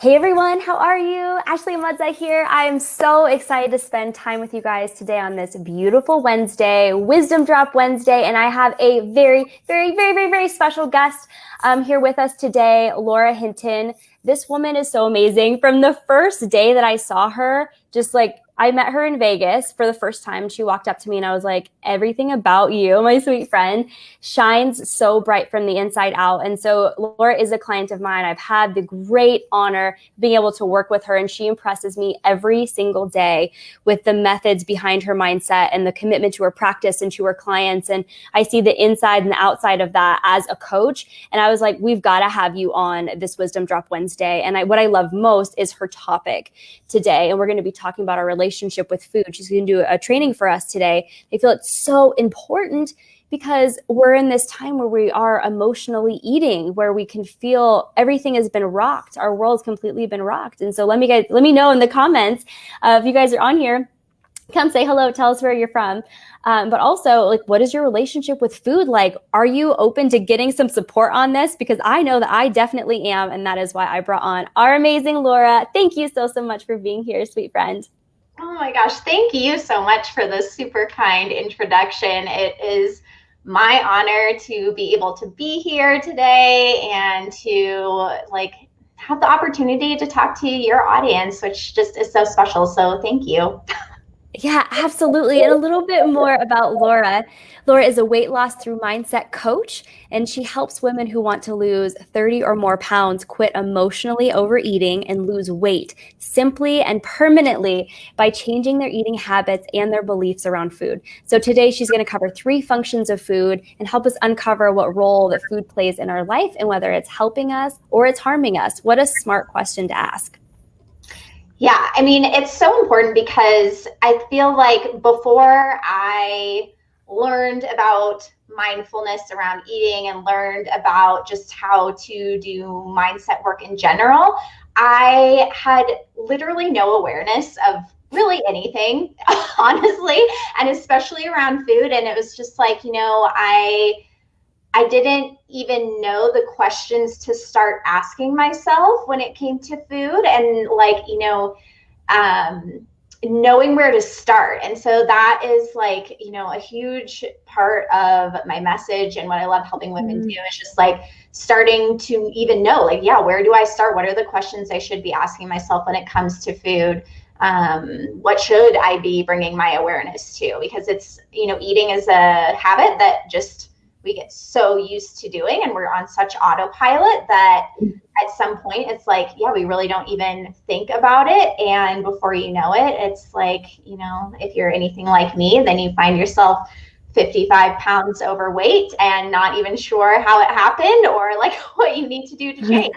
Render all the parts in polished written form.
Hey everyone, how are you? 𝗪𝗲𝗵𝘁 here. I am so excited to spend time with you guys today on this beautiful Wednesday, Wisdom Drop Wednesday, and I have a very special guest here with us today, Laura Hinton. This woman is so amazing. From the first day that I saw her, I met her in Vegas for the first time. She walked up to me and I was like, everything about you, my sweet friend, shines so bright from the inside out. And so Laura is a client of mine. I've had the great honor of being able to work with her, and she impresses me every single day with the methods behind her mindset and the commitment to her practice and to her clients. And I see the inside and the outside of that as a coach. And I was like, we've got to have you on this Wisdom Drop Wednesday. And what I love most is her topic today. And we're going to be talking about our relationship with food. She's going to do a training for us today. I feel it's so important because we're in this time where we are emotionally eating, where we can feel everything has been rocked. Our world's completely been rocked. And so let me know in the comments if you guys are on here. Come say hello, tell us where you're from. But also, what is your relationship with food like? Are you open to getting some support on this? Because I know that I definitely am, and that is why I brought on our amazing Laura. Thank you so much for being here, sweet friend. Oh my gosh, thank you so much for this super kind introduction. It is my honor to be able to be here today and to have the opportunity to talk to your audience, which just is so special. So thank you. Yeah, absolutely. And a little bit more about Laura. Laura is a weight loss through mindset coach, and she helps women who want to lose 30 or more pounds quit emotionally overeating and lose weight simply and permanently by changing their eating habits and their beliefs around food. So today she's going to cover 3 functions of food and help us uncover what role that food plays in our life and whether it's helping us or it's harming us. What a smart question to ask. Yeah, I mean, it's so important because I feel like before I learned about mindfulness around eating and learned about just how to do mindset work in general, I had literally no awareness of really anything, honestly, and especially around food. And it was just I didn't even know the questions to start asking myself when it came to food and knowing where to start. And so that is a huge part of my message. And what I love helping women do is just starting to even know, where do I start? What are the questions I should be asking myself when it comes to food? What should I be bringing my awareness to? Because it's, eating is a habit that just we get so used to doing, and we're on such autopilot that at some point it's we really don't even think about it. And before you know it, it's if you're anything like me, then you find yourself 55 pounds overweight and not even sure how it happened or what you need to do to change.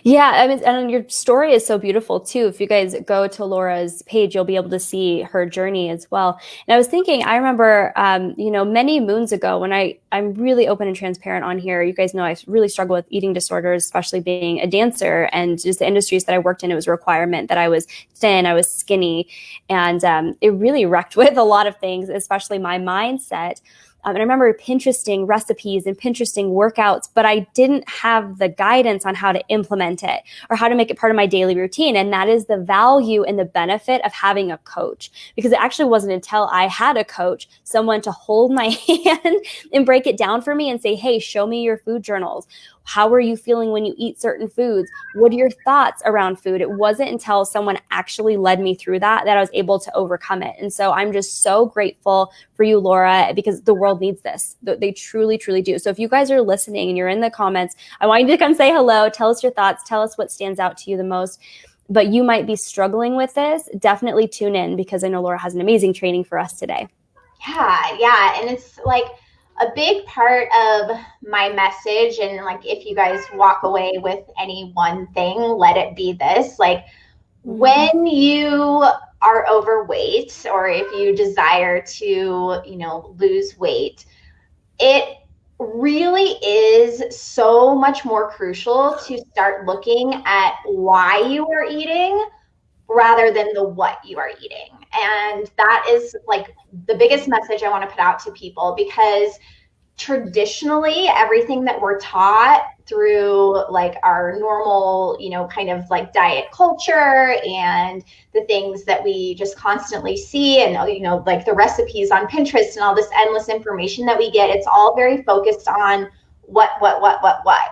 Yeah, I mean, and your story is so beautiful too. If you guys go to Laura's page, you'll be able to see her journey as well. And I was thinking, I remember, many moons ago when I'm really open and transparent on here. You guys know I really struggle with eating disorders, especially being a dancer, and just the industries that I worked in. It was a requirement that I was thin, I was skinny, and it really wrecked with a lot of things, especially my mindset. And I remember Pinteresting recipes and Pinteresting workouts, but I didn't have the guidance on how to implement it or how to make it part of my daily routine. And that is the value and the benefit of having a coach, because it actually wasn't until I had a coach, someone to hold my hand and break it down for me and say, hey, show me your food journals. How are you feeling when you eat certain foods? What are your thoughts around food? It wasn't until someone actually led me through that I was able to overcome it. And so I'm just so grateful for you, Laura, because the world needs this. They truly, truly do. So if you guys are listening and you're in the comments, I want you to come say hello. Tell us your thoughts. Tell us what stands out to you the most. But you might be struggling with this. Definitely tune in, because I know Laura has an amazing training for us today. Yeah. And it's a big part of my message. And if you guys walk away with any one thing, let it be this. When you are overweight, or if you desire to, lose weight, it really is so much more crucial to start looking at why you are eating rather than the what you are eating. And that is the biggest message I want to put out to people, because traditionally, everything that we're taught through like our normal, kind of like diet culture and the things that we just constantly see, and, like the recipes on Pinterest and all this endless information that we get, it's all very focused on what,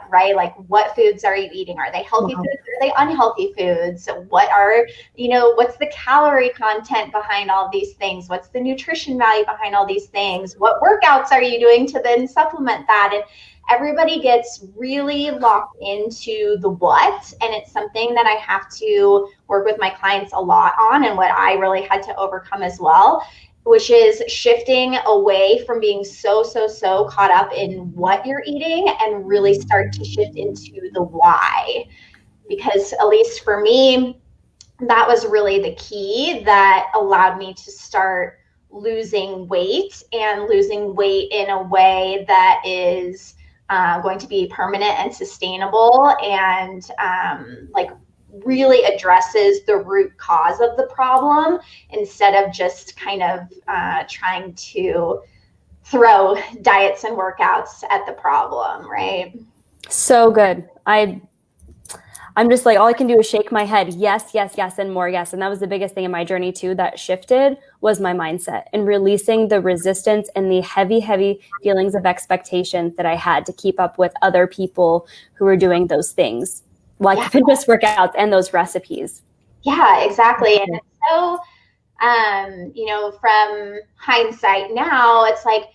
right? Like, what foods are you eating? Are they healthy foods? Are they unhealthy foods? What are, what's the calorie content behind all these things? What's the nutrition value behind all these things? What workouts are you doing to then supplement that? And everybody gets really locked into the what, and it's something that I have to work with my clients a lot on, and what I really had to overcome as well, which is shifting away from being so caught up in what you're eating and really start to shift into the why. Because at least for me, that was really the key that allowed me to start losing weight, and losing weight in a way that is going to be permanent and sustainable, and like really addresses the root cause of the problem, instead of just kind of trying to throw diets and workouts at the problem, right? So good. I'm just like, all I can do is shake my head. Yes, and more yes. And that was the biggest thing in my journey too that shifted, was my mindset, and releasing the resistance and the heavy feelings of expectations that I had to keep up with other people who were doing those things, like fitness workouts and those recipes. Yeah, exactly. And it's so, from hindsight now, it's like,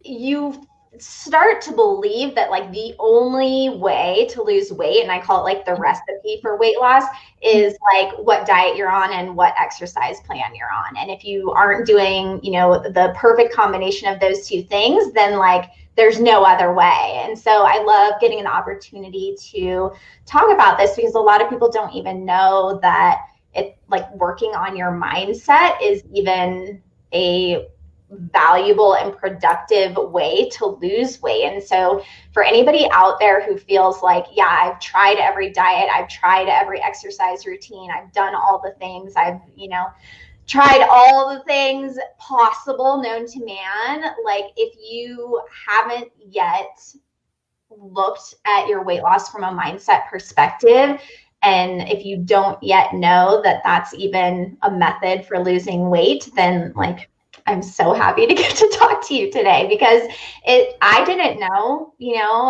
you start to believe that like the only way to lose weight, and I call it like the recipe for weight loss, is like what diet you're on and what exercise plan you're on. And if you aren't doing, the perfect combination of those two things, then like there's no other way. And so I love getting an opportunity to talk about this, because a lot of people don't even know that it, like, working on your mindset is even a valuable and productive way to lose weight. And so for anybody out there who feels like, yeah, I've tried every diet, I've tried every exercise routine, I've done all the things, I've, tried all the things possible known to man, like, if you haven't yet looked at your weight loss from a mindset perspective, and if you don't yet know that that's even a method for losing weight, then like, I'm so happy to get to talk to you today, because I didn't know,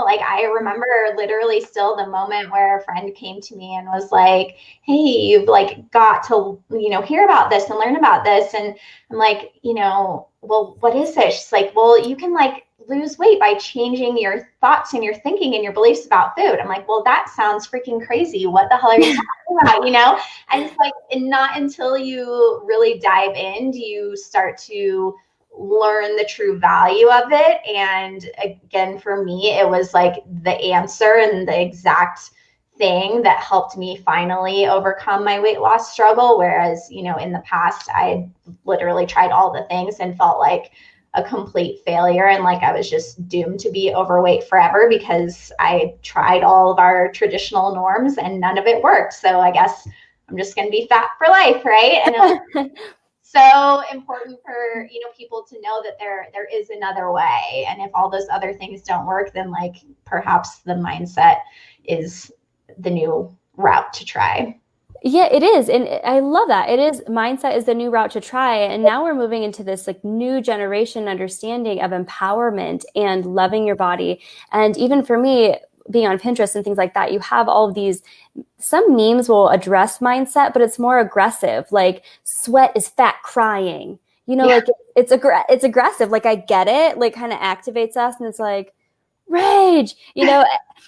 like, I remember literally still the moment where a friend came to me and was like, hey, you've like got to, hear about this and learn about this. And I'm like, well, what is this? She's like, well, you can like lose weight by changing your thoughts and your thinking and your beliefs about food. I'm like, well, that sounds freaking crazy. What the hell are you talking about? And it's like, and not until you really dive in do you start to learn the true value of it. And again, for me, it was like the answer and the exact thing that helped me finally overcome my weight loss struggle. Whereas, in the past, I literally tried all the things and felt like a complete failure, and like I was just doomed to be overweight forever, because I tried all of our traditional norms and none of it worked. So I guess I'm just going to be fat for life, right? And so important for, people to know that there is another way. And if all those other things don't work, then like perhaps the mindset is the new route to try. Yeah, it is. And I love that. It is, mindset is the new route to try. And now we're moving into this like new generation understanding of empowerment and loving your body. And even for me, being on Pinterest and things like that, you have all of these, some memes will address mindset, but it's more aggressive. Like, sweat is fat crying, like it's aggressive. Like, I get it, like kind of activates us, and it's like rage,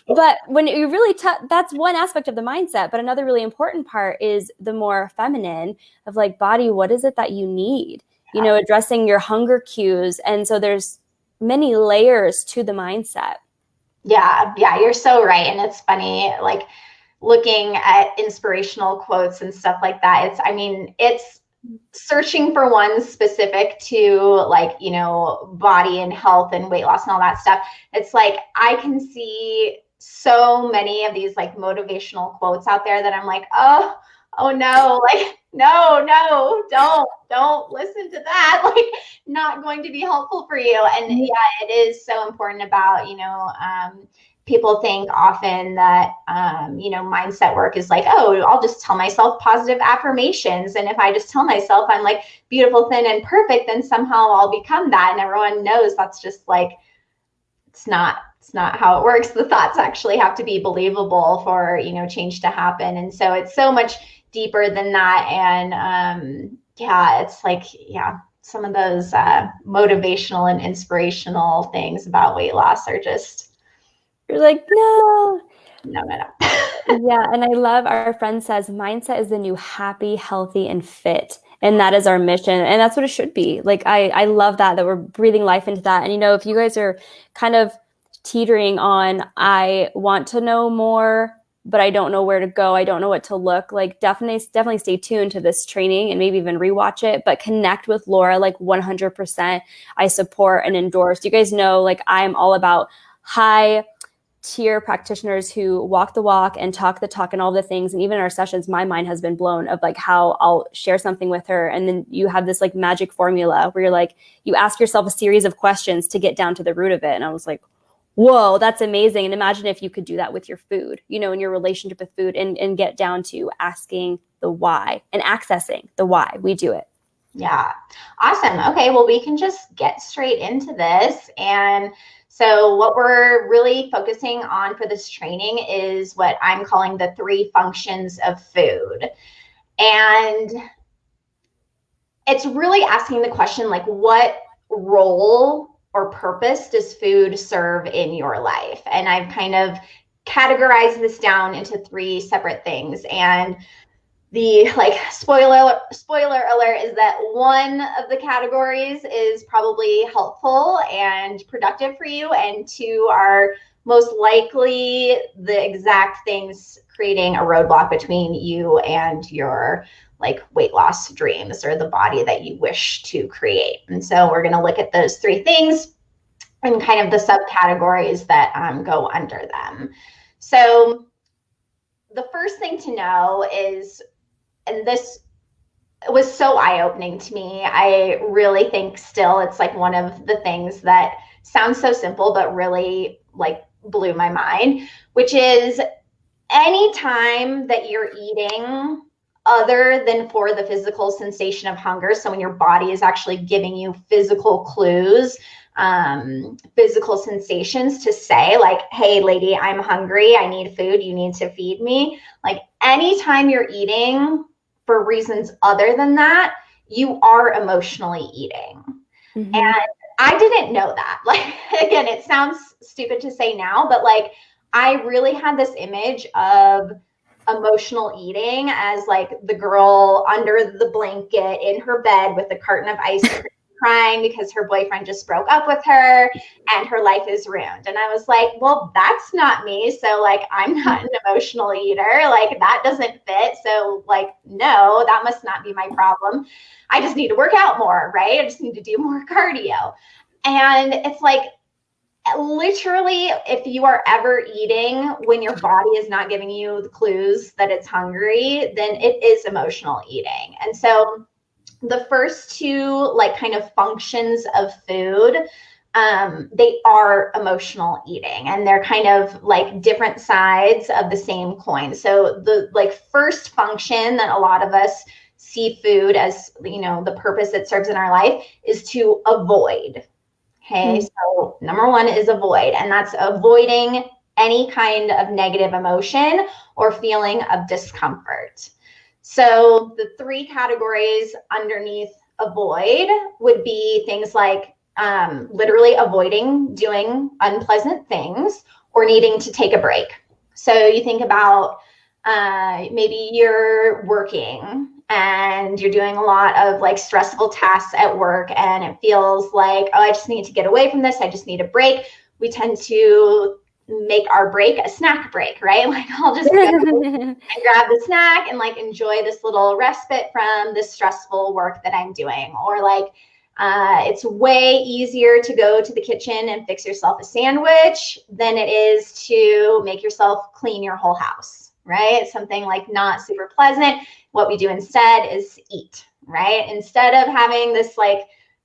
but when you really that's one aspect of the mindset. But another really important part is the more feminine of like, body, what is it that you need? Addressing your hunger cues. And so there's many layers to the mindset. Yeah, you're so right. And it's funny, like looking at inspirational quotes and stuff like that. It's searching for one specific to like, body and health and weight loss and all that stuff. It's like, I can see so many of these like motivational quotes out there that I'm like, oh no, like no, don't listen to that. Like, not going to be helpful for you. And yeah, it is so important about, people think often that, mindset work is like, oh, I'll just tell myself positive affirmations. And if I just tell myself I'm like beautiful, thin, and perfect, then somehow I'll become that. And everyone knows that's just like, it's not how it works. The thoughts actually have to be believable for, change to happen. And so it's so much deeper than that. And it's like, some of those motivational and inspirational things about weight loss are just, you're like, no. Yeah. And I love our friend says, mindset is the new happy, healthy, and fit. And that is our mission. And that's what it should be. Like, I love that we're breathing life into that. And, if you guys are kind of teetering on, I want to know more, but I don't know where to go, I don't know what to look like, definitely stay tuned to this training and maybe even rewatch it, but connect with Laura, like 100%. I support and endorse. You guys know, like, I'm all about high tier practitioners who walk the walk and talk the talk and all the things. And even in our sessions, my mind has been blown of like how I'll share something with her. And then you have this like magic formula where you're like, you ask yourself a series of questions to get down to the root of it. And I was like, whoa, that's amazing. And imagine if you could do that with your food, in your relationship with food, and get down to asking the why and accessing the why we do it. Yeah. Awesome. Okay. Well, we can just get straight into this. And so what we're really focusing on for this training is what I'm calling the 3 functions of food. And it's really asking the question, like, what role or purpose does food serve in your life? And I've kind of categorized this down into 3 separate things. And the spoiler alert is that one of the categories is probably helpful and productive for you, and 2 are most likely the exact things creating a roadblock between you and your weight loss dreams or the body that you wish to create. And so we're going to look at those 3 things and kind of the subcategories that go under them. So the first thing to know is, and this was so eye-opening to me, I really think still it's like one of the things that sounds so simple but really blew my mind, which is anytime that you're eating other than for the physical sensation of hunger, so when your body is actually giving you physical clues, physical sensations to say like, hey lady, I'm hungry, I need food, you need to feed me. Like, anytime you're eating for reasons other than that, you are emotionally eating. Mm-hmm. And I didn't know that. Again, it sounds stupid to say now, but I really had this image of emotional eating as the girl under the blanket in her bed with a carton of ice cream crying because her boyfriend just broke up with her and her life is ruined. And I was like, well, that's not me. So I'm not an emotional eater. That doesn't fit. So no, that must not be my problem. I just need to work out more, right? I just need to do more cardio. And it's literally, if you are ever eating when your body is not giving you the clues that it's hungry, then it is emotional eating. And so the first 2 kind of functions of food, they are emotional eating, and they're kind of different sides of the same coin. So the first function that a lot of us see food as, the purpose it serves in our life is to avoid. Okay. Mm-hmm. So number 1 is avoid, and that's avoiding any kind of negative emotion or feeling of discomfort. So the 3 categories underneath avoid would be things like literally avoiding doing unpleasant things or needing to take a break. So you think about maybe you're working and you're doing a lot of stressful tasks at work, and it feels like, oh, I just need to get away from this. I just need a break. We tend to make our break a snack break, right? I'll just go and grab the snack and enjoy this little respite from this stressful work that I'm doing. Or it's way easier to go to the kitchen and fix yourself a sandwich than it is to make yourself clean your whole house, right? Something like not super pleasant. What we do instead is eat, right? Instead of having this like,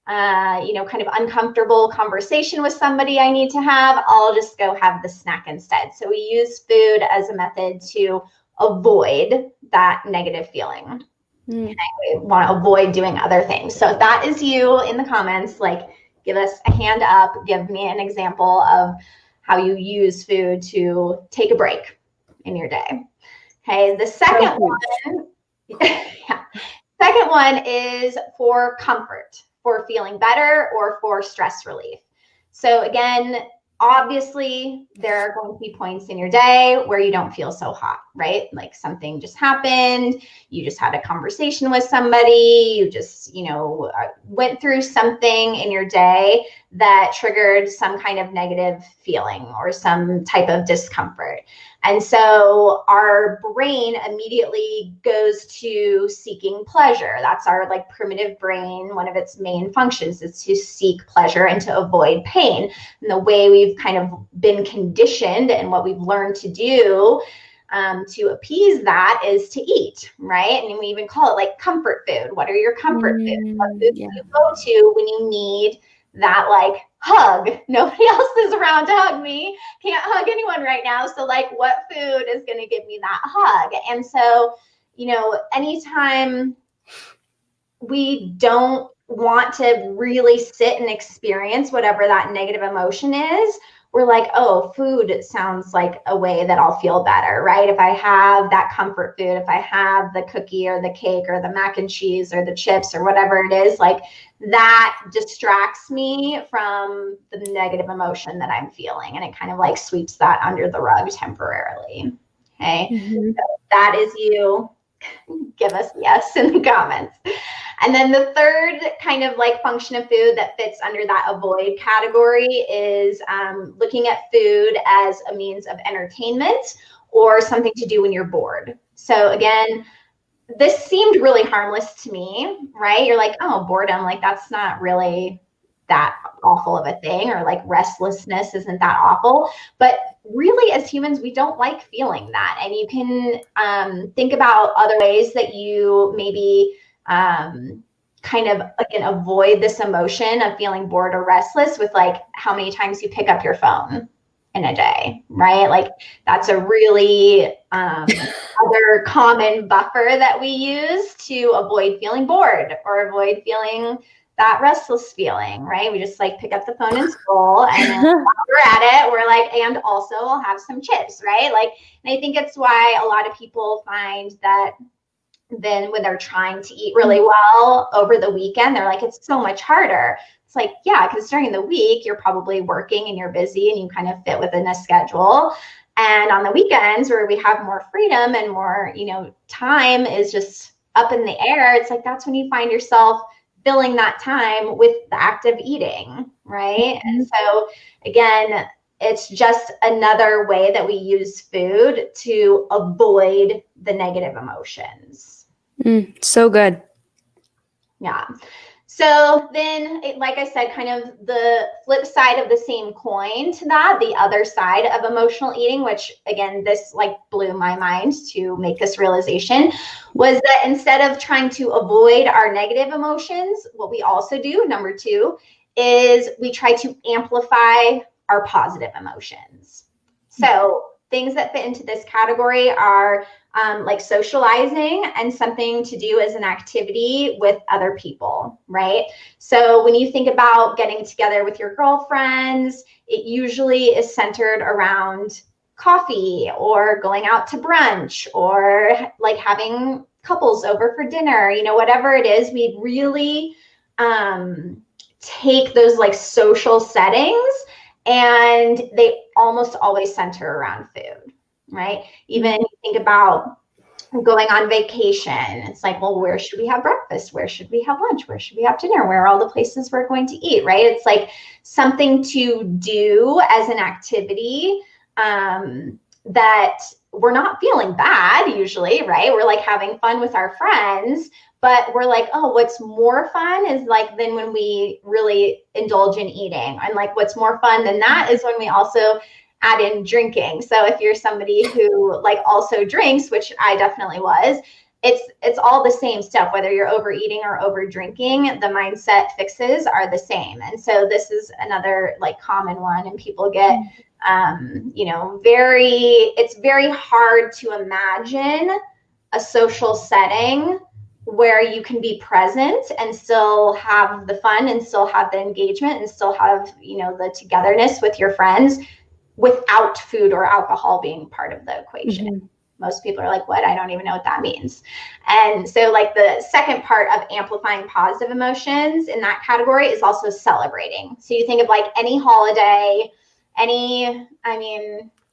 kind of uncomfortable conversation with somebody I need to have, I'll just go have the snack instead. So we use food as a method to avoid that negative feeling. We want to avoid doing other things. So if that is you in the comments, like give us a hand up, give me an example of how you use food to take a break in your day. Okay, the second one is for comfort, for feeling better or for stress relief. So again, obviously there are going to be points in your day where you don't feel so hot, right? Like something just happened, you just had a conversation with somebody, you just, went through something in your day that triggered some kind of negative feeling or some type of discomfort. And so our brain immediately goes to seeking pleasure. That's our like primitive brain. One of its main functions is to seek pleasure and to avoid pain. And the way we've kind of been conditioned and what we've learned to do to appease that is to eat, right? And we even call it like comfort food. What are your comfort foods? What foods do you go to when you need that like hug? Nobody else is around to hug me. Can't hug anyone right now. So like what food is going to give me that hug? And so, anytime we don't want to really sit and experience whatever that negative emotion is, we're like, oh, food sounds like a way that I'll feel better, right? If I have that comfort food, if I have the cookie or the cake or the mac and cheese or the chips or whatever it is, like that distracts me from the negative emotion that I'm feeling. And it kind of like sweeps that under the rug temporarily. Okay. So that is you. Give us yes in the comments. And then the third kind of like function of food that fits under that avoid category is looking at food as a means of entertainment or something to do when you're bored. So again, this seemed really harmless to me, right? You're like, oh, boredom, like that's not really that awful of a thing, or like restlessness isn't that awful. But really, as humans, we don't like feeling that. And you can think about other ways that you maybe kind of again avoid this emotion of feeling bored or restless with like how many times you pick up your phone in a day, right? Like that's a really other common buffer that we use to avoid feeling bored or avoid feeling that restless feeling, right? We just like pick up the phone and scroll, and then while we're at it, we're like, and also I'll have some chips, right? Like, and I think it's why a lot of people find that then when they're trying to eat really well over the weekend, they're like, it's so much harder. It's like, yeah, because during the week, you're probably working and you're busy and you kind of fit within a schedule. And on the weekends where we have more freedom and more, time is just up in the air, it's like, that's when you find yourself filling that time with the act of eating, right? And so again, it's just another way that we use food to avoid the negative emotions. So good. Yeah. So then, like I said, kind of the flip side of the same coin to that, the other side of emotional eating, which again, this like blew my mind to make this realization, was that instead of trying to avoid our negative emotions, what we also do, number 2, is we try to amplify our positive emotions. So things that fit into this category are like socializing and something to do as an activity with other people, right? So when you think about getting together with your girlfriends, it usually is centered around coffee or going out to brunch or like having couples over for dinner, whatever it is. We really take those like social settings, and they almost always center around food, right? Even you think about going on vacation, it's like, well, where should we have breakfast? Where should we have lunch? Where should we have dinner? Where are all the places we're going to eat, right? It's like something to do as an activity that we're not feeling bad usually, right? We're like having fun with our friends, but we're like, oh, what's more fun is like then when we really indulge in eating. And like what's more fun than that is when we also add in drinking. So if you're somebody who like also drinks, which I definitely was, it's all the same stuff. Whether you're overeating or over drinking, the mindset fixes are the same. And so this is another like common one, and people get it's very hard to imagine a social setting where you can be present and still have the fun and still have the engagement and still have, the togetherness with your friends without food or alcohol being part of the equation. Mm-hmm. Most people are like, what? I don't even know what that means. And so like the second part of amplifying positive emotions in that category is also celebrating. So you think of like any holiday,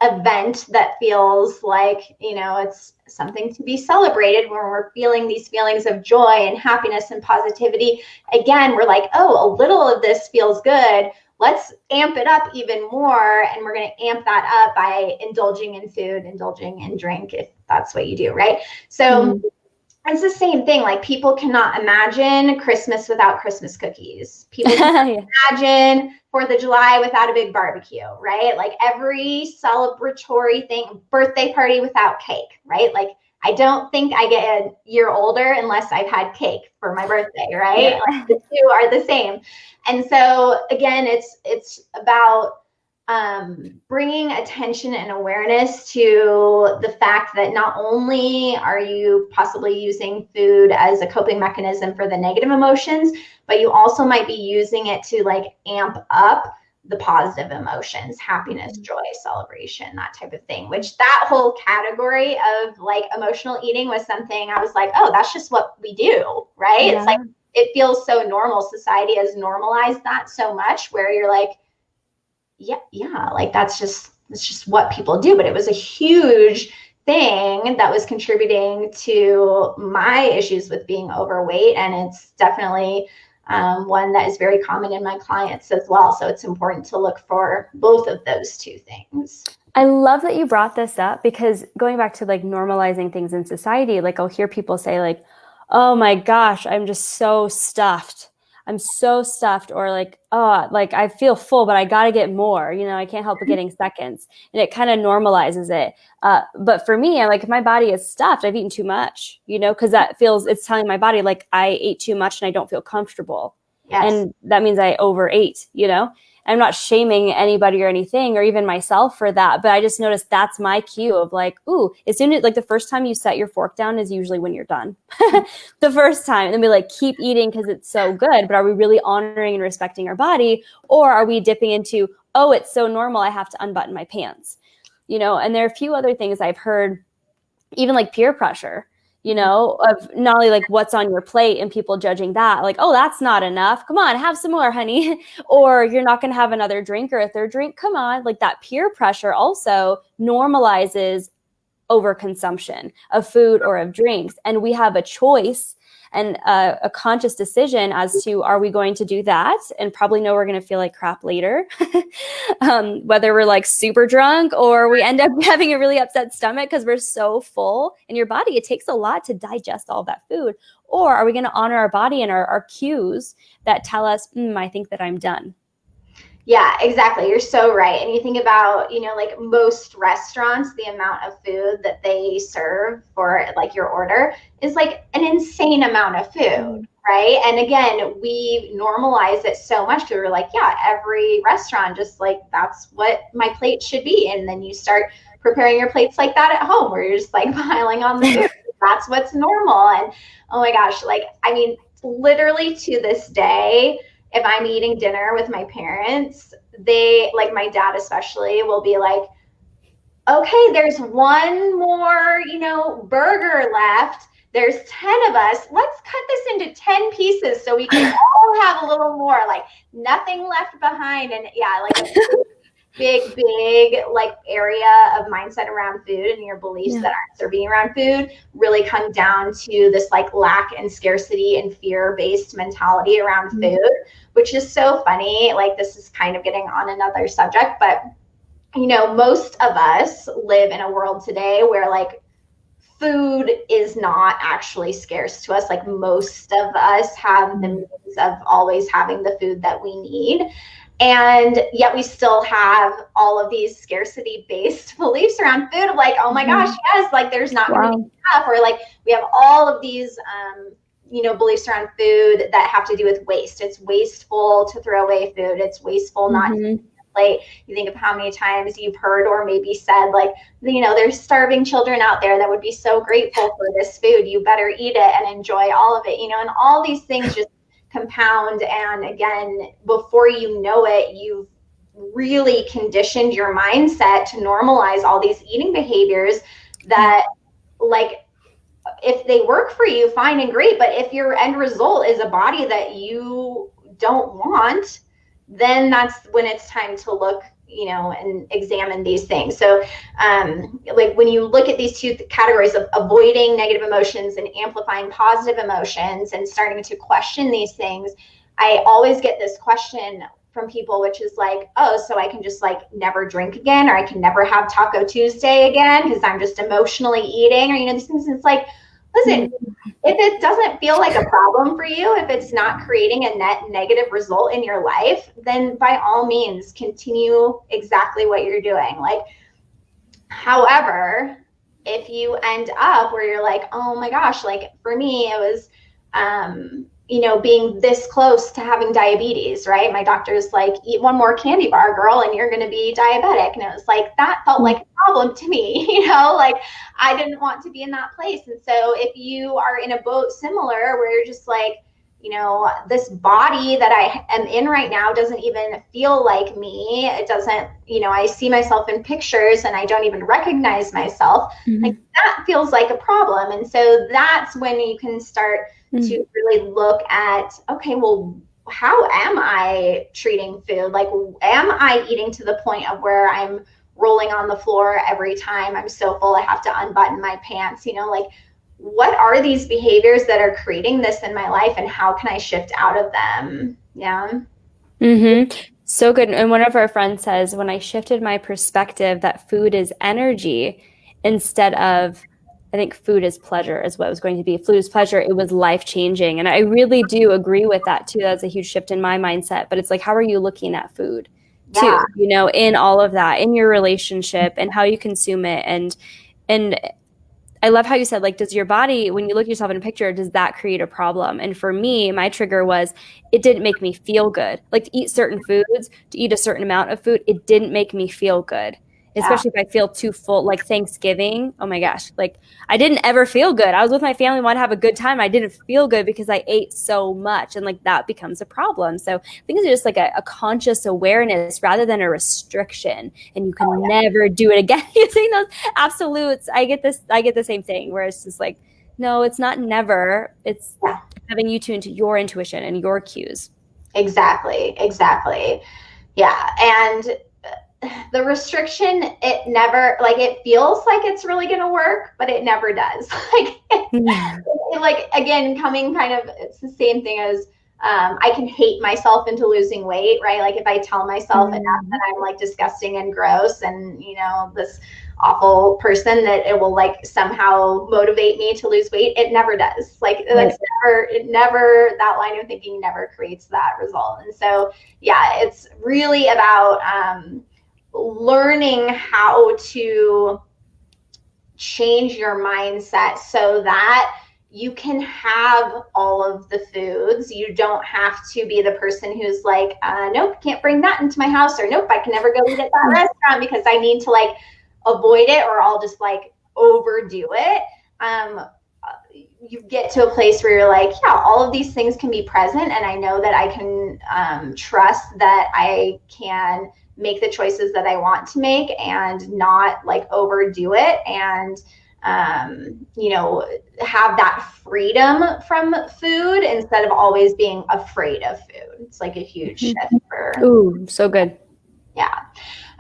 event that feels like, it's something to be celebrated, when we're feeling these feelings of joy and happiness and positivity. Again, we're like, oh, a little of this feels good. Let's amp it up even more. And we're going to amp that up by indulging in food, indulging in drink, if that's what you do, right? So it's the same thing. Like, people cannot imagine Christmas without Christmas cookies. People cannot imagine 4th of July without a big barbecue, right? Like every celebratory thing, birthday party without cake, right? Like, I don't think I get a year older unless I've had cake for my birthday, right? Yeah. Like, the two are the same. And so again, it's about bringing attention and awareness to the fact that not only are you possibly using food as a coping mechanism for the negative emotions, but you also might be using it to like amp up the positive emotions, happiness, joy, celebration, that type of thing, which that whole category of like emotional eating was something I was like, oh, that's just what we do, right? Yeah. It's like, it feels so normal. Society has normalized that so much, where you're like, yeah, like it's just what people do. But it was a huge thing that was contributing to my issues with being overweight. And it's definitely one that is very common in my clients as well. So it's important to look for both of those two things. I love that you brought this up, because going back to like normalizing things in society, like I'll hear people say like, oh my gosh, I'm just so stuffed. I'm so stuffed, or like, oh, like I feel full, but I got to get more, I can't help but getting seconds. And it kind of normalizes it. But for me, I'm like, if my body is stuffed, I've eaten too much, because it's telling my body like I ate too much and I don't feel comfortable. Yes. And that means I overate, I'm not shaming anybody or anything, or even myself for that. But I just noticed that's my cue of like, ooh, as soon as like the first time you set your fork down is usually when you're done. The first time. And we like keep eating because it's so good. But are we really honoring and respecting our body? Or are we dipping into, oh, it's so normal, I have to unbutton my pants? And there are a few other things I've heard, even like peer pressure. Of not only like what's on your plate and people judging that, like, oh, that's not enough. Come on, have some more, honey. Or you're not going to have another drink or a third drink. Come on. Like that peer pressure also normalizes overconsumption of food or of drinks. And we have a choice and a conscious decision as to, are we going to do that? And probably know we're going to feel like crap later, whether we're like super drunk or we end up having a really upset stomach because we're so full in your body. It takes a lot to digest all that food. Or are we going to honor our body and our cues that tell us, I think that I'm done? Yeah, exactly. You're so right. And you think about, like most restaurants, the amount of food that they serve for like your order is like an insane amount of food, right? And again, we normalize it so much because we're like, yeah, every restaurant just like, that's what my plate should be. And then you start preparing your plates like that at home, where you're just like piling on the food. That's what's normal. And oh my gosh, like, literally to this day, if I'm eating dinner with my parents, they, like my dad especially, will be like, okay, there's one more, burger left. There's 10 of us. Let's cut this into 10 pieces so we can all have a little more, like nothing left behind. And yeah, like a big like area of mindset around food and your beliefs that aren't serving around food really come down to this like lack and scarcity and fear-based mentality around food, which is so funny. Like, this is kind of getting on another subject, but most of us live in a world today where like food is not actually scarce to us. Like, most of us have the means of always having the food that we need. And yet we still have all of these scarcity-based beliefs around food of like, oh my gosh, yes, like there's not going to be enough, or like we have all of these beliefs around food that have to do with waste. It's wasteful to throw away food. It's wasteful not to plate. You think of how many times you've heard or maybe said like, there's starving children out there that would be so grateful for this food. You better eat it and enjoy all of it, and all these things just compound. And again, before you know it, you've really conditioned your mindset to normalize all these eating behaviors that, like, if they work for you, fine and great. But if your end result is a body that you don't want, then that's when it's time to look, and examine these things. So like when you look at these two categories of avoiding negative emotions and amplifying positive emotions and starting to question these things, I always get this question from people, which is like, oh, so I can just like never drink again, or I can never have Taco Tuesday again because I'm just emotionally eating, or these things. It's like, listen, if it doesn't feel like a problem for you, if it's not creating a net negative result in your life, then by all means continue exactly what you're doing. Like, however, if you end up where you're like, oh my gosh, like for me, it was, being this close to having diabetes, right? My doctor's like, eat one more candy bar, girl, and you're going to be diabetic. And it was like, that felt like a problem to me, like I didn't want to be in that place. And so if you are in a boat similar where you're just like, this body that I am in right now doesn't even feel like me. It doesn't, I see myself in pictures and I don't even recognize myself. Like that feels like a problem. And so that's when you can start to really look at, okay, well, how am I treating food? Like, am I eating to the point of where I'm rolling on the floor every time I'm so full I have to unbutton my pants? Like, what are these behaviors that are creating this in my life, and how can I shift out of them? Yeah. So good. And one of our friends says, when I shifted my perspective that food is energy instead of, I think food is pleasure is what it was going to be. Food is pleasure. It was life-changing. And I really do agree with that too. That's a huge shift in my mindset. But it's like, how are you looking at food too? In all of that, in your relationship and how you consume it. And I love how you said, like, does your body, when you look at yourself in a picture, does that create a problem? And for me, my trigger was, it didn't make me feel good. Like, to eat certain foods, to eat a certain amount of food, it didn't make me feel good. Especially if I feel too full, like Thanksgiving. Oh my gosh. Like, I didn't ever feel good. I was with my family, wanted to have a good time. I didn't feel good because I ate so much. And like, that becomes a problem. So I think it's just like a conscious awareness rather than a restriction. And you can never do it again using those absolutes. I get the same thing where it's just like, no, it's not never. It's having you tune into your intuition and your cues. Exactly. Yeah. And the restriction, it never, like, it feels like it's really going to work, but it never does. Like, again, coming kind of, it's the same thing as, I can hate myself into losing weight, right? Like, if I tell myself enough that I'm like disgusting and gross and, this awful person, that it will like somehow motivate me to lose weight. It never does. Like, it never, that line of thinking never creates that result. And so, yeah, it's really about, learning how to change your mindset so that you can have all of the foods. You don't have to be the person who's like, nope, can't bring that into my house, or nope, I can never go eat at that restaurant because I need to like avoid it, or I'll just like overdo it. You get to a place where you're like, yeah, all of these things can be present, and I know that I can trust that I can make the choices that I want to make and not like overdo it, and have that freedom from food instead of always being afraid of food. It's like a huge shift for. Ooh, so good. Yeah.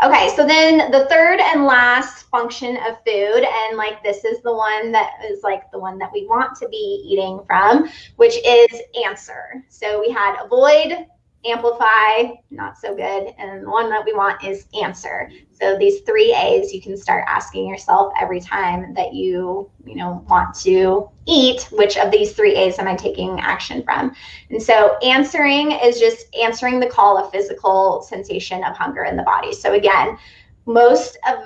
Okay, so then the third and last function of food, and like this is the one that is like the one that we want to be eating from, which is answer. So we had avoid, amplify, not so good. And the one that we want is answer. So these 3 A's you can start asking yourself every time that you want to eat, which of these 3 A's am I taking action from? And so answering is just answering the call of physical sensation of hunger in the body. So again, most of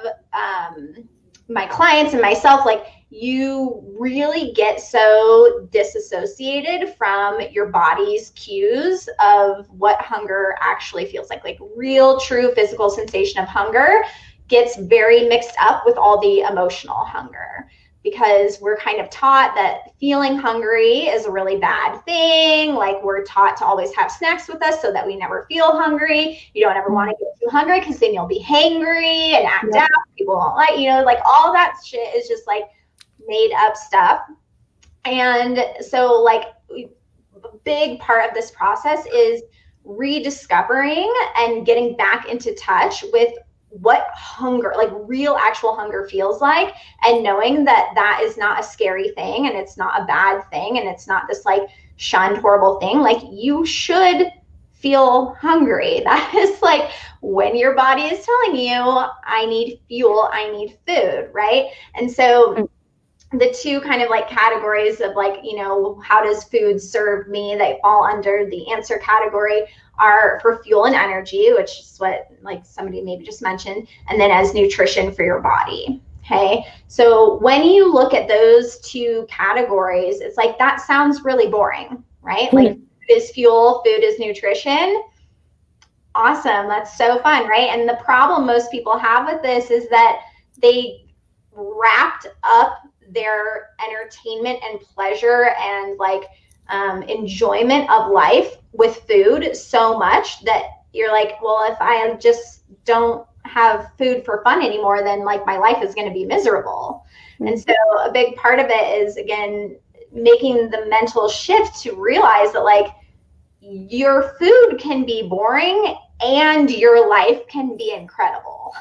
my clients and myself, like, you really get so disassociated from your body's cues of what hunger actually feels like real, true physical sensation of hunger gets very mixed up with all the emotional hunger, because we're kind of taught that feeling hungry is a really bad thing. Like, we're taught to always have snacks with us so that we never feel hungry. You don't ever want to get too hungry because then you'll be hangry and act out. People won't like, like all that shit is just like made up stuff. And so like a big part of this process is rediscovering and getting back into touch with what hunger, like real actual hunger, feels like, and knowing that that is not a scary thing and it's not a bad thing and it's not this like shunned horrible thing. Like, you should feel hungry. That is like when your body is telling you, I need fuel, I need food, right? And so the 2 kind of like categories of like, how does food serve me, they fall under the answer category, are for fuel and energy, which is what like somebody maybe just mentioned, and then as nutrition for your body. Okay. So when you look at those 2 categories, it's like, that sounds really boring, right? Like, food is fuel, food is nutrition. Awesome. That's so fun, right? And the problem most people have with this is that they wrapped up their entertainment and pleasure and like enjoyment of life with food so much that you're like, well, if I just don't have food for fun anymore, then like my life is going to be miserable. And so a big part of it is, again, making the mental shift to realize that like your food can be boring and your life can be incredible.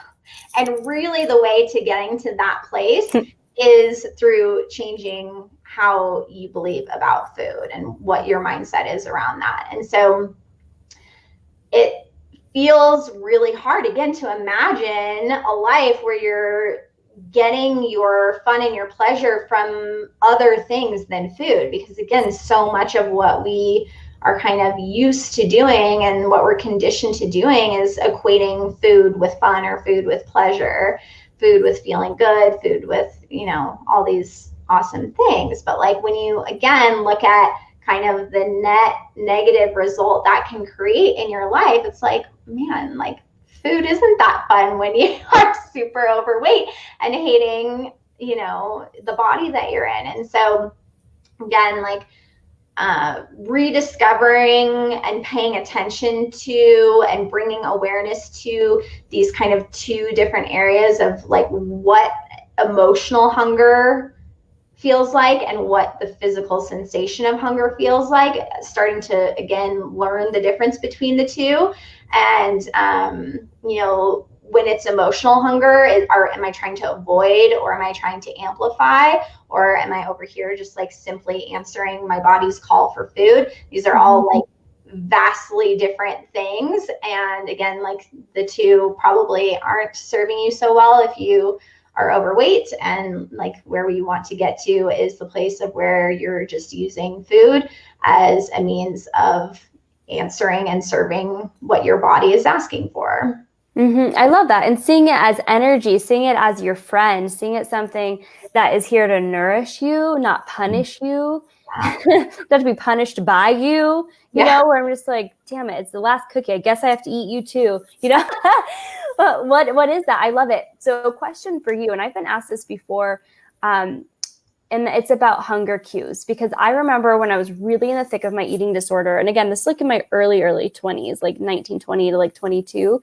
And really the way to getting to that place is through changing how you believe about food and what your mindset is around that. And so it feels really hard, again, to imagine a life where you're getting your fun and your pleasure from other things than food, because again, so much of what we are kind of used to doing and what we're conditioned to doing is equating food with fun or food with pleasure, food with feeling good, food with, all these awesome things. But like, when you again look at kind of the net negative result that can create in your life, it's like, man, like food isn't that fun when you are super overweight and hating, the body that you're in. And so again, like rediscovering and paying attention to and bringing awareness to these kind of 2 different areas of like what emotional hunger feels like and what the physical sensation of hunger feels like, starting to again learn the difference between the 2. And when it's emotional hunger, am I trying to avoid, or am I trying to amplify, or am I over here just like simply answering my body's call for food? These are all like vastly different things. And again, like the 2 probably aren't serving you so well if you are overweight, and like where we want to get to is the place of where you're just using food as a means of answering and serving what your body is asking for. I love that. And seeing it as energy, seeing it as your friend, seeing it something that is here to nourish you, not punish you, not to be punished by you, where I'm just like, damn it, it's the last cookie. I guess I have to eat you too, But what is that? I love it. So a question for you, and I've been asked this before, and it's about hunger cues, because I remember when I was really in the thick of my eating disorder, and again, this is like in my early 20s, like 19, 20 to like 22,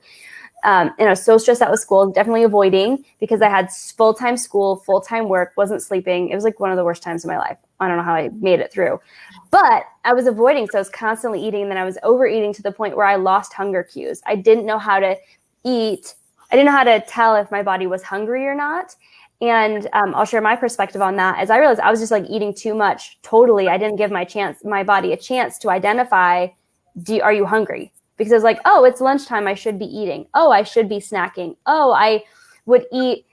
and I was so stressed out with school, definitely avoiding, because I had full-time school, full-time work, wasn't sleeping. It was like one of the worst times of my life. I don't know how I made it through, but I was avoiding. So I was constantly eating, and then I was overeating to the point where I lost hunger cues. I didn't know how to eat. I didn't know how to tell if my body was hungry or not. And I'll share my perspective on that. As I realized I was just like eating too much. Totally. I didn't give my body a chance to identify, are you hungry? because I was like, oh, it's lunchtime. I should be eating. Oh, I should be snacking. Oh, I would eat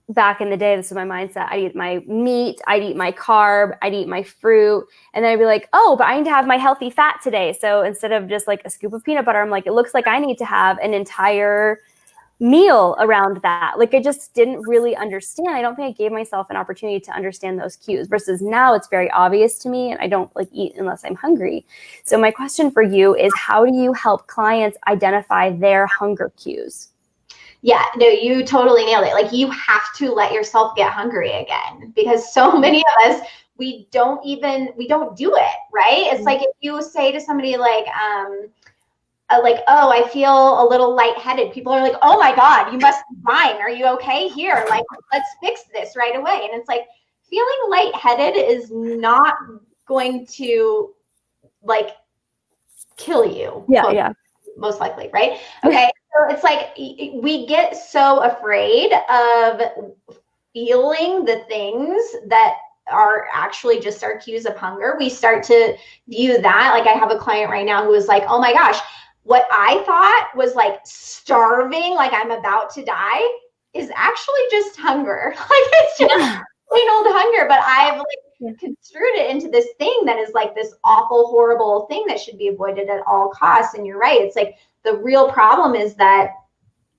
back in the day, this was my mindset. I'd eat my meat, I'd eat my carb, I'd eat my fruit. And then I'd be like, oh, but I need to have my healthy fat today. So instead of just like a scoop of peanut butter, I'm like, it looks like I need to have an entire meal around that. Like, I just didn't really understand. I don't think I gave myself an opportunity to understand those cues, versus now it's very obvious to me and I don't like eat unless I'm hungry. So my question for you is, how do you help clients identify their hunger cues? Yeah, no, you totally nailed it. Like, you have to let yourself get hungry again, because so many of us, we don't do it, right? It's like, if you say to somebody like, oh, I feel a little lightheaded. People are like, oh my God, you must be fine. Are you okay? Here, like, let's fix this right away. And it's like, feeling lightheaded is not going to like kill you. Yeah. Most likely, right? Okay. So it's like, we get so afraid of feeling the things that are actually just our cues of hunger. We start to view that. Like, I have a client right now who is like, oh my gosh, what I thought was like starving, like I'm about to die, is actually just hunger. Like, it's just plain old hunger. But I've like construed it into this thing that is like this awful, horrible thing that should be avoided at all costs. And you're right. It's like, the real problem is that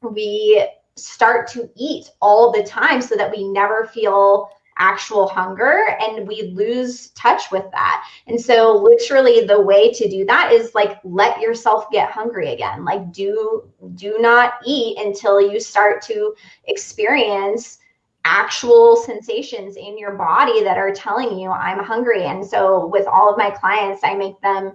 we start to eat all the time so that we never feel actual hunger, and we lose touch with that. And so literally the way to do that is like, let yourself get hungry again. Like, do not eat until you start to experience actual sensations in your body that are telling you, I'm hungry. And so with all of my clients, I make them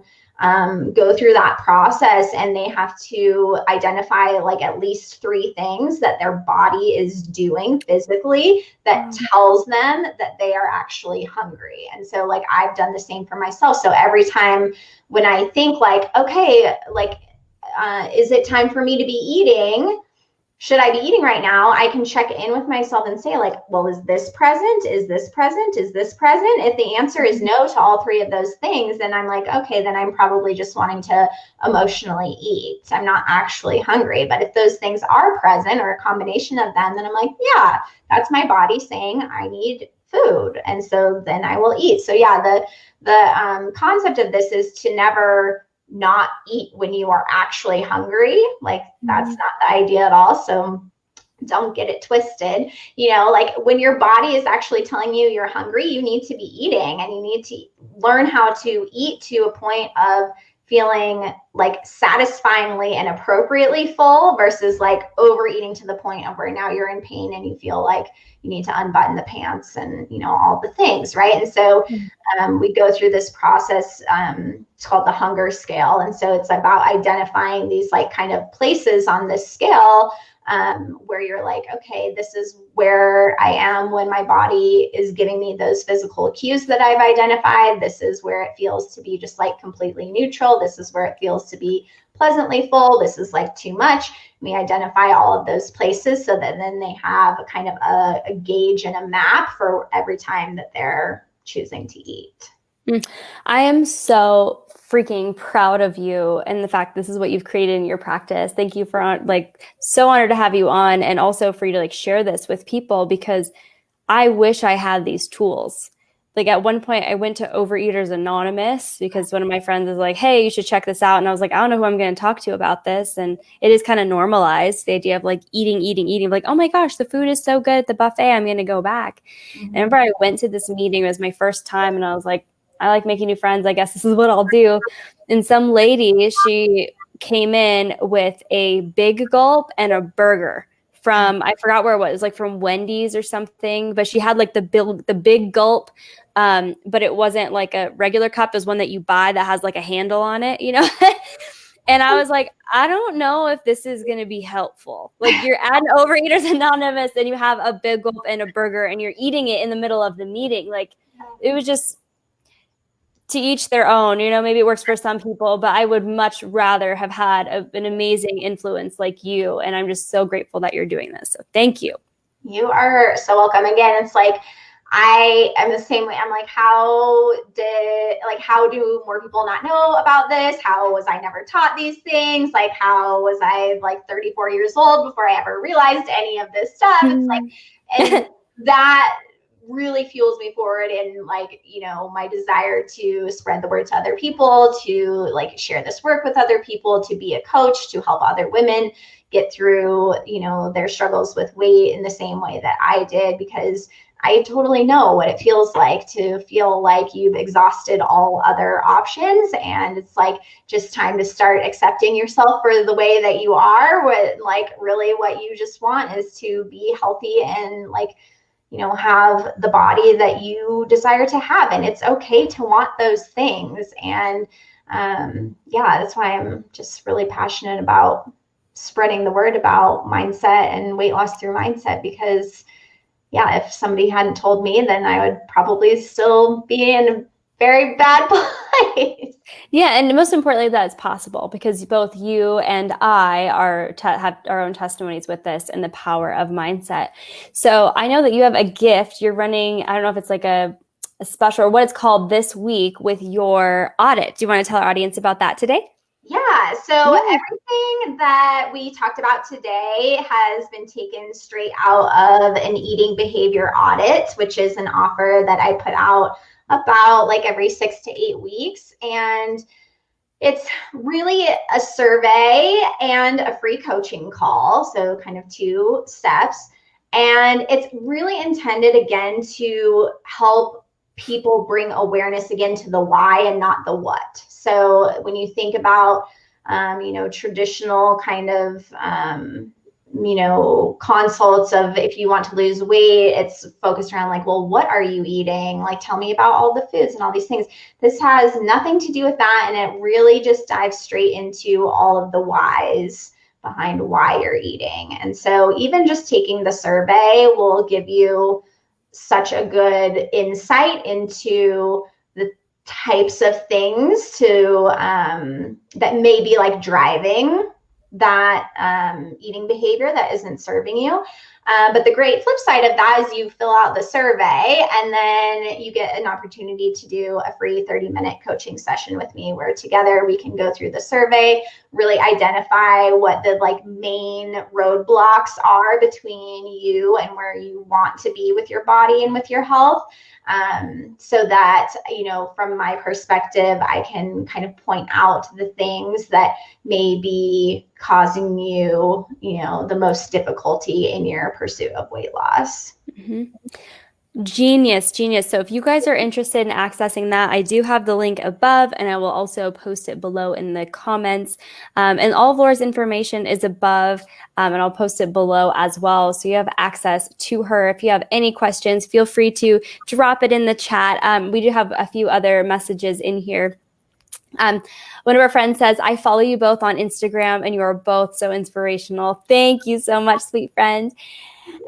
go through that process, and they have to identify like at least 3 things that their body is doing physically that tells them that they are actually hungry. And so like, I've done the same for myself. So every time when I think like, okay, like, is it time for me to be eating? Should I be eating right now? I can check in with myself and say like, well, is this present? Is this present? Is this present? If the answer is no to all 3 of those things, then I'm like, okay, then I'm probably just wanting to emotionally eat. I'm not actually hungry. But if those things are present, or a combination of them, then I'm like, yeah, that's my body saying I need food. And so then I will eat. So yeah, the concept of this is to never not eat when you are actually hungry. Like, that's not the idea at all. So don't get it twisted. You know, like, when your body is actually telling you you're hungry, you need to be eating, and you need to learn how to eat to a point of feeling like satisfyingly and appropriately full, versus like overeating to the point of where now you're in pain and you feel like you need to unbutton the pants and, you know, all the things, right? And so we go through this process. It's called the hunger scale. And so it's about identifying these like kind of places on this scale where you're like, okay, this is where I am when my body is giving me those physical cues that I've identified. This is where it feels to be just like completely neutral. This is where it feels to be pleasantly full. This is like too much. We identify all of those places so that then they have a kind of a gauge and a map for every time that they're choosing to eat. I am so freaking proud of you and the fact this is what you've created in your practice. Thank you for like, so honored to have you on, and also for you to like share this with people, because I wish I had these tools. Like, at one point I went to Overeaters Anonymous because one of my friends was like, hey, you should check this out. And I was like, I don't know who I'm going to talk to about this. And it is kind of normalized, the idea of like eating, like, oh my gosh, the food is so good at the buffet, I'm going to go back. And I remember I went to this meeting, it was my first time, and I was like, I like making new friends. I guess this is what I'll do. And some lady, she came in with a big gulp and a burger from, I forgot where it was, like from Wendy's or something, but she had like the big gulp. But it wasn't like a regular cup. It was one that you buy that has like a handle on it, you know? And I was like, I don't know if this is going to be helpful. Like, you're at Overeaters Anonymous and you have a big gulp and a burger and you're eating it in the middle of the meeting. Like, it was just, to each their own, you know, maybe it works for some people, but I would much rather have had an amazing influence like you. And I'm just so grateful that you're doing this. So thank you. You are so welcome. Again, it's like, I am the same way. I'm like, how do more people not know about this? How was I never taught these things? Like, how was I like 34 years old before I ever realized any of this stuff? It's like, and that really fuels me forward in like, you know, my desire to spread the word to other people, to like share this work with other people, to be a coach, to help other women get through, you know, their struggles with weight in the same way that I did, because I totally know what it feels like to feel like you've exhausted all other options. And it's like just time to start accepting yourself for the way that you are. What like really what you just want is to be healthy and like, you know, have the body that you desire to have. And it's okay to want those things. And yeah, that's why I'm just really passionate about spreading the word about mindset and weight loss through mindset, because yeah, if somebody hadn't told me, then I would probably still be in a very bad place. Yeah, and most importantly, that it's possible, because both you and I have our own testimonies with this and the power of mindset. So I know that you have a gift. You're running, I don't know if it's like a special or what it's called this week with your audit. Do you want to tell our audience about that today? Yeah, so everything that we talked about today has been taken straight out of an eating behavior audit, which is an offer that I put out about like every 6 to 8 weeks. And it's really a survey and a free coaching call. So kind of 2 steps. And it's really intended again to help people bring awareness again to the why and not the what. So when you think about, you know, traditional kind of, you know, consults of if you want to lose weight, it's focused around like, well, what are you eating? Like, tell me about all the foods and all these things. This has nothing to do with that. And it really just dives straight into all of the whys behind why you're eating. And so even just taking the survey will give you such a good insight into the types of things to that may be like driving that eating behavior that isn't serving you. But the great flip side of that is you fill out the survey and then you get an opportunity to do a free 30-minute coaching session with me, where together we can go through the survey, really identify what the like main roadblocks are between you and where you want to be with your body and with your health. So that, you know, from my perspective, I can kind of point out the things that may be causing you, you know, the most difficulty in your pursuit of weight loss. Mm-hmm. Genius. So if you guys are interested in accessing that, I do have the link above, and I will also post it below in the comments. And all of Laura's information is above, and I'll post it below as well. So you have access to her. If you have any questions, feel free to drop it in the chat. We do have a few other messages in here. One of our friends says, I follow you both on Instagram and you are both so inspirational. Thank you so much, sweet friend.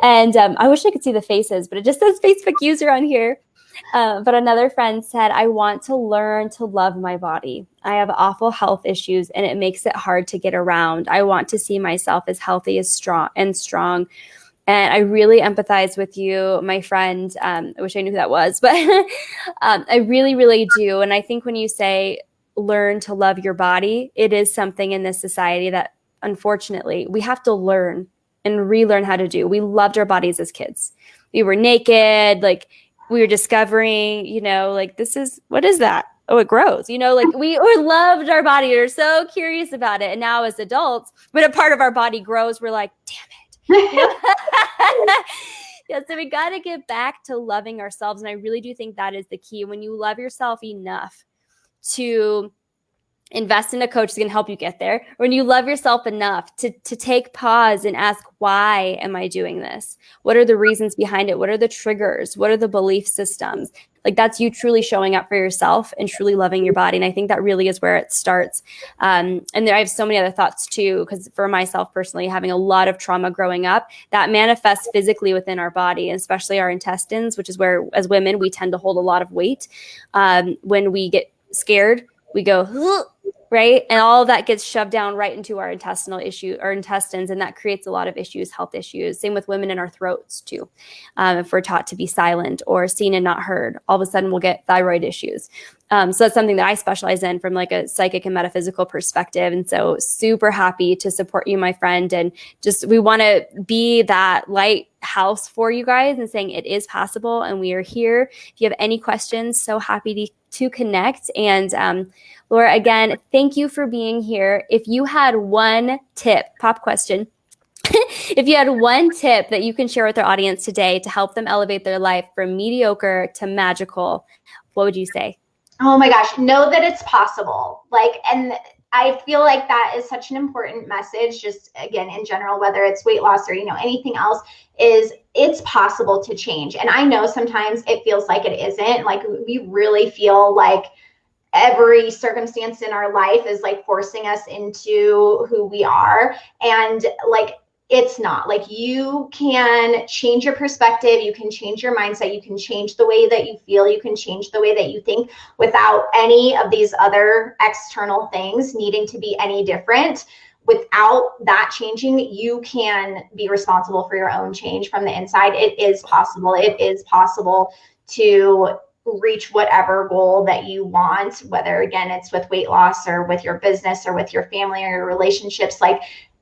And I wish I could see the faces, but it just says Facebook user on here. But another friend said, I want to learn to love my body. I have awful health issues and it makes it hard to get around. I want to see myself as healthy as strong. And I really empathize with you, my friend. I wish I knew who that was, but I really, really do. And I think when you say learn to love your body, it is something in this society that unfortunately we have to learn and relearn how to do. We loved our bodies as kids. We were naked, like we were discovering, you know, like what is that? Oh, it grows, you know, like we loved our body. We were so curious about it. And now as adults, when a part of our body grows, we're like, damn it. You know? Yeah, so we got to get back to loving ourselves. And I really do think that is the key. When you love yourself enough to invest in a coach that's going to help you get there. When you love yourself enough to take pause and ask, why am I doing this? What are the reasons behind it? What are the triggers? What are the belief systems? Like that's you truly showing up for yourself and truly loving your body. And I think that really is where it starts. And there, I have so many other thoughts too, because for myself personally, having a lot of trauma growing up, that manifests physically within our body, especially our intestines, which is where as women, we tend to hold a lot of weight. When we get scared, we go, right? And all of that gets shoved down right into our intestines, and that creates a lot of issues, health issues. Same with women in our throats too. If we're taught to be silent or seen and not heard, all of a sudden we'll get thyroid issues. So that's something that I specialize in from like a psychic and metaphysical perspective. And so super happy to support you, my friend. And just, we want to be that lighthouse for you guys and saying it is possible. And we are here. If you have any questions, so happy to connect. And Laura, again, thank you for being here. If you had one tip, pop question, if you had one tip that you can share with our audience today to help them elevate their life from mediocre to magical, what would you say? Oh my gosh, know that it's possible. And I feel like that is such an important message, just again, in general, whether it's weight loss or, anything else, is it's possible to change. And I know sometimes it feels like it isn't. Like, we really feel like every circumstance in our life is like forcing us into who we are. And it's not. You can change your perspective, you can change your mindset, you can change the way that you feel, you can change the way that you think without any of these other external things needing to be any different. Without that changing, you can be responsible for your own change from the inside. It is possible. It is possible to reach whatever goal that you want, whether again, it's with weight loss or with your business or with your family or your relationships.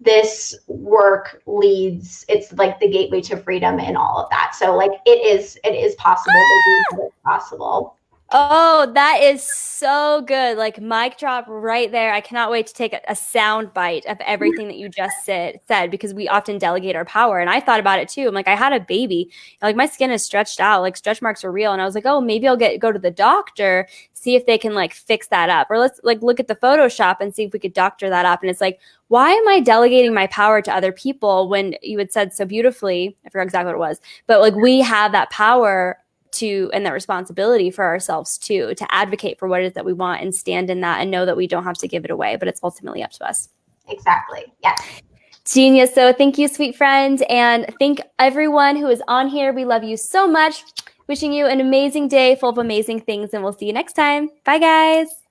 This work it's like the gateway to freedom and all of that. So it is possible to do what's possible. Oh, that is so good. Mic drop right there. I cannot wait to take a sound bite of everything that you just said, because we often delegate our power. And I thought about it too. I'm like, I had a baby, my skin is stretched out, stretch marks are real. And I was like, oh, maybe I'll go to the doctor, see if they can fix that up. Or let's look at the Photoshop and see if we could doctor that up. And it's why am I delegating my power to other people when you had said so beautifully, I forgot exactly what it was, but we have that power and that responsibility for ourselves too, to advocate for what it is that we want and stand in that and know that we don't have to give it away, but it's ultimately up to us. Exactly. Yes. Genius. So thank you, sweet friend. And thank everyone who is on here. We love you so much. Wishing you an amazing day full of amazing things, and we'll see you next time. Bye, guys.